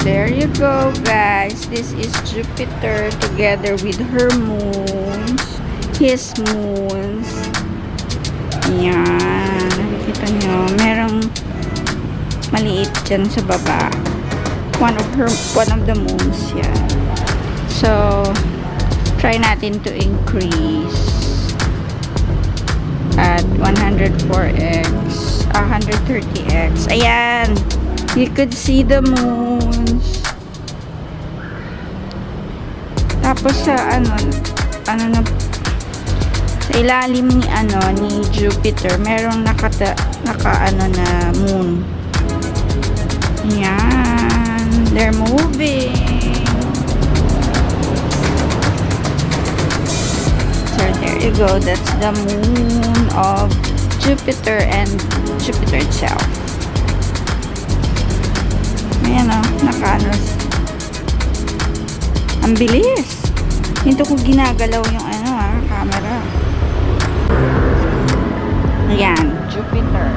there you go, guys. This is Jupiter together with her moons, his moons. Yan, nakikita nyo, merong maliit dyan sa baba. One of the moons yan. So try natin to increase at 104x, 130x. Ayan, you could see the moons. Tapos sa ano na, sa ilalim ni ni Jupiter, merong naka na moon. Yan, they're moving. So there you go, that's the moon of Jupiter and Jupiter itself. Ayan o, ang bilis. Hinto ko ginagalaw yung camera. Ayan, Jupiter.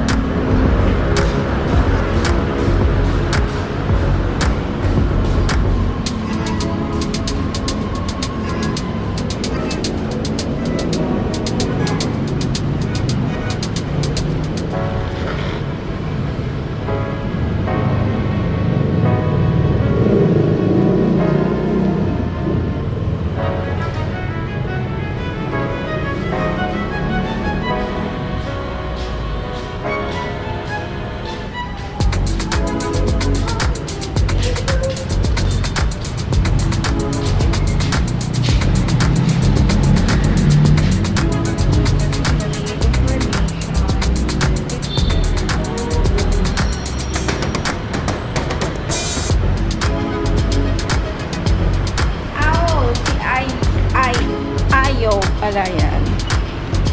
Pala yan.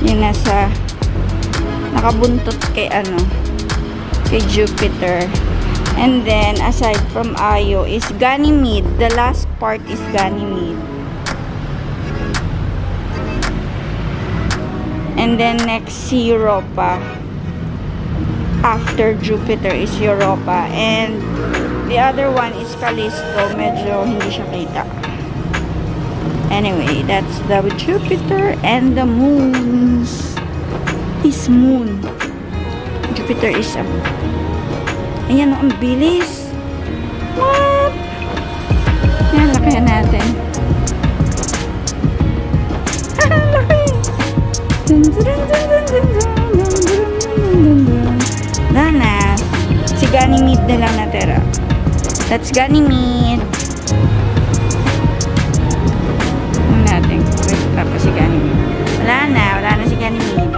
Yung nasa nakabuntot kay kay Jupiter. And then aside from Io is Ganymede. The last part is Ganymede. And then next si Europa. After Jupiter is Europa. And the other one is Callisto. Medyo hindi siya kita. Anyway, that's the Jupiter and the moons. His moon. Jupiter is ayan o, ang bilis. What? Yan, lakayan natin. Laki. Nana. Si Ganymede na lang natira. That's Ganymede. Tapos si Ganymede. Wala na si Ganymede.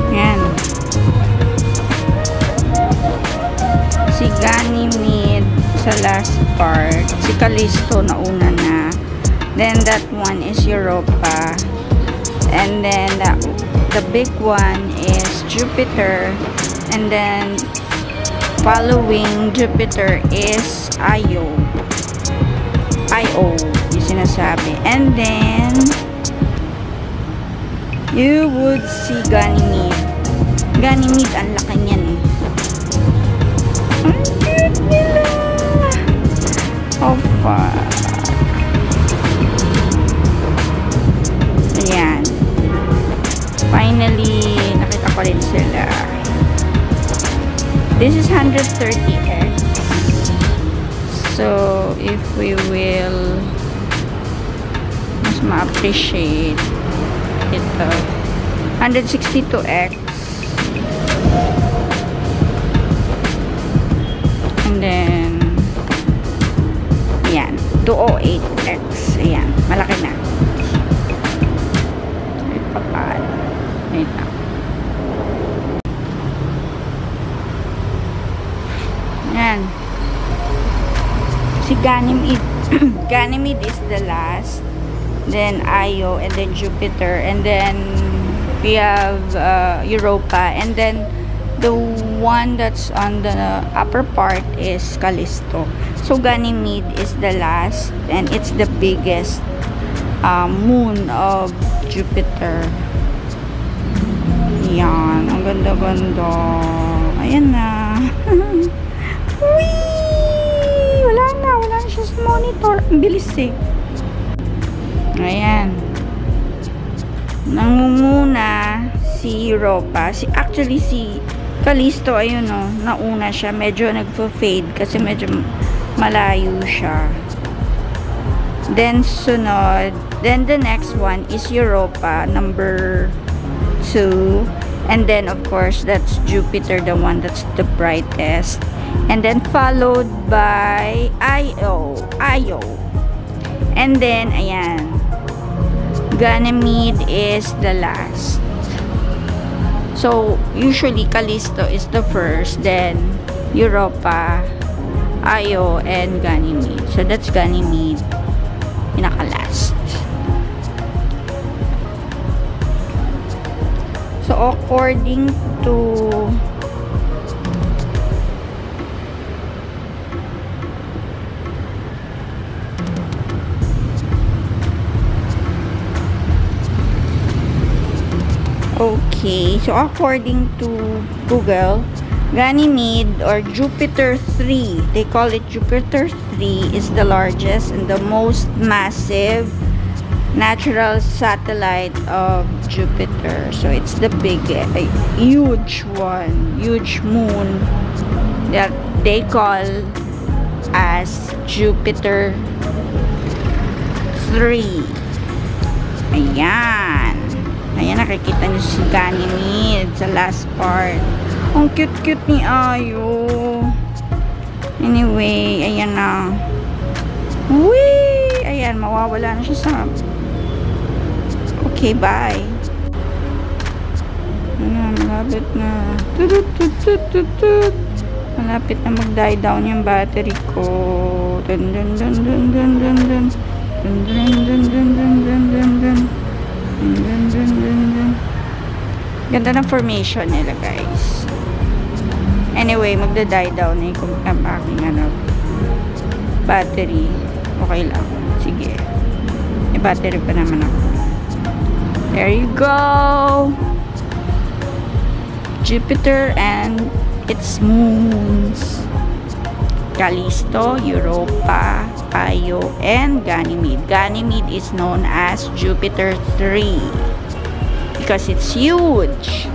Yan. Si Ganymede sa last part. Si Callisto na una na. Then that one is Europa. And then the big one is Jupiter, and then following Jupiter is Io yung sinasabi. And then you would see Ganymede. Ang laki niyan eh. Ang cute nila. Oh fuck. Ayan. Finally, nakita ko rin sila. This is 130x. So, if we will mas ma-appreciate ito. 162x. And then, ayan. 208x. Ayan. Malaki na. Wait lang. Ayan. Si Ganymede is the last. Then Io, and then Jupiter, and then we have Europa, and then the one that's on the upper part is Callisto. So Ganymede is the last, and it's the biggest moon of Jupiter. Yan, ang ganda-ganda. Ayan na. Whee! Wala na siya sa monitor. Ang bilis eh. Ayan. Nangunguna si Europa. Actually, si Callisto, ayun o, nauna siya. Medyo nagpo-fade kasi medyo malayo siya. Then, sunod. Then, the next one is Europa, number 2. And then, of course, that's Jupiter, the one that's the brightest. And then, followed by Io. And then, ayan. Ganymede is the last. So, usually, Callisto is the first. Then, Europa, Io, and Ganymede. So, that's Ganymede. Pinaka-last. So, according to Google, Ganymede or Jupiter 3, they call it Jupiter 3, is the largest and the most massive natural satellite of Jupiter. So it's the huge one, huge moon that they call as Jupiter 3. Ayan. Ayan, nakikita nyo si Ganymede sa last part. Ang cute-cute ni Ayo. Anyway, ayan na. Whee! Ayan, mawawala na siya sa... Okay, bye. Ayan, malapit na. Tutut. Malapit na mag-die down yung battery ko. Dun dun dun dun dun dun dun. Dun dun dun dun dun dun dun dun. Ganda ng formation nila, guys. Anyway, magda-die down na yung aking battery. Okay lang. Sige. May battery pa naman ako. There you go. Jupiter and its moons. Callisto, Europa, Io, and Ganymede. Ganymede is known as Jupiter 3 because it's huge.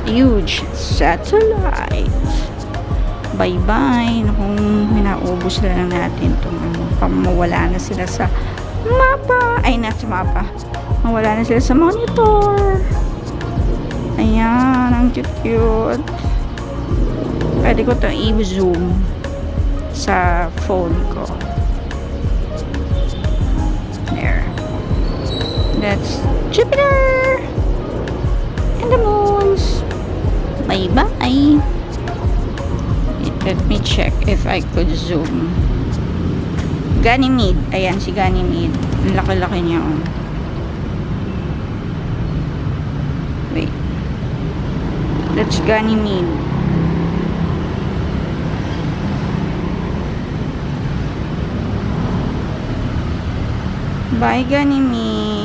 Huge satellite. Bye-bye. Kung minaubos na lang natin itong mawala na sila sa mapa. Ay, nasa mapa. Mawala na sila sa monitor. Ayan, ang cute-cute. Pwede ko ito i-zoom sa phone ko. There. That's Jupiter and the moons. Bye-bye. Let me check if I could zoom. Ganymede. Ayan si Ganymede. Ang laki-laki niya. Oh. Wait. That's Ganymede. Bye, Ganymede.